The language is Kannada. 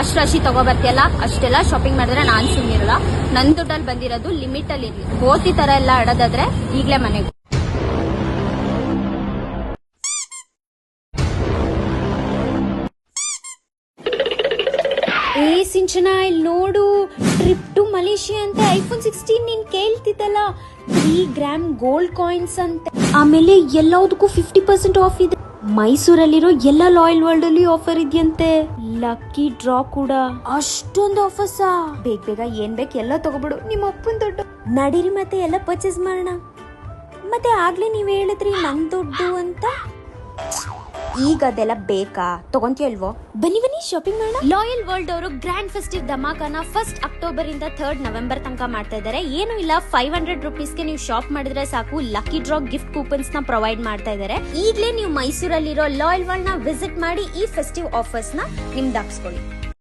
ಅಷ್ಟು ರಾಶಿ ತಗೋಬರ್ತಿಯಲ್ಲ, ಅಷ್ಟೆಲ್ಲ ಶಾಪಿಂಗ್ ಮಾಡಿದ್ರೆ ನಾನ್ ಸುಮ್ಮಿರಲ್ಲ. ನನ್ ದುಡ್ಡಲ್ಲಿ ಬಂದಿರೋದು ಲಿಮಿಟ್ ಅಲ್ಲಿ ಇರ್ಲಿ. ಕೋತಿ ತರ ಎಲ್ಲ ಆಡೋದಾದ್ರೆ ಈಗ್ಲೇ ಮನೆಗೆ. ಸಿಂಚನ ಇಲ್ಲಿ ನೋಡು, ಟ್ರಿಪ್ ಟು ಮಲೇಷಿಯಾ ಅಂತ ಐಫೋನ್ 16 ನೀನ್ ಕೇಳ್ತಿದ್ದಲ್ಲ, 3 ಗ್ರಾಮ್ ಗೋಲ್ಡ್ ಕಾಯಿನ್ಸ್ ಅಂತ. ಆಮೇಲೆ ಎಲ್ಲದಕ್ಕೂ 50% ಆಫ್ ಇದೆ. ಮೈಸೂರಲ್ಲಿರೋ ಎಲ್ಲ ಲಾಯಲ್ ವರ್ಲ್ಡ್ ಅಲ್ಲಿ ಆಫರ್ ಇದೆಯಂತೆ. ಲಕ್ಕಿ ಡ್ರಾ ಕೂಡ. ಅಷ್ಟೊಂದು ಆಫರ್ಸಾ? ಬೇಗ ಏನ್ ಬೇಕು ಎಲ್ಲ ತಗೋಬಿಡು, ನಿಮ್ಮ ಅಪ್ಪನ ದುಡ್ಡು. ನಡೀರಿ ಮತ್ತೆ ಎಲ್ಲ ಪರ್ಚೇಸ್ ಮಾಡೋಣ. ಮತ್ತೆ ಆಗ್ಲೇ ನೀವ್ ಹೇಳಿದ್ರಿ ನನ್ ದುಡ್ಡು ಅಂತ. ಈಗ ಅದೆಲ್ಲ ಬೇಕಾ? ತಗೊಂತೀಯಲ್ವೋ? ಬನ್ನಿ ಶಾಪಿಂಗ್ ಮಾಡೋಣ. ಲಾಯಲ್ ವರ್ಲ್ಡ್ ಅವರು ಗ್ರ್ಯಾಂಡ್ ಫೆಸ್ಟಿವ್ ಧಮಾಕನ 1 ಅಕ್ಟೋಬರ್ ಇಂದ 3 ನವೆಂಬರ್ ತನಕ ಮಾಡ್ತಾ ಇದ್ದಾರೆ. ಏನು ಇಲ್ಲ, 500 ರೂಪೀಸ್ಗೆ ನೀವು ಶಾಪ್ ಮಾಡಿದ್ರೆ ಸಾಕು, ಲಕ್ಕಿ ಡ್ರಾ ಗಿಫ್ಟ್ ಕೂಪನ್ಸ್ ನ ಪ್ರೊವೈಡ್ ಮಾಡ್ತಾ ಇದ್ದಾರೆ. ಈಗಲೇ ನೀವು ಮೈಸೂರಲ್ಲಿರೋ ಲಾಯಲ್ ವರ್ಲ್ಡ್ ನ ವಿಸಿಟ್ ಮಾಡಿ ಈ ಫೆಸ್ಟಿವ್ ಆಫರ್ಸ್ ನ ನಿಮ್ದಾಗಿಸ್ಕೊಳ್ಳಿ.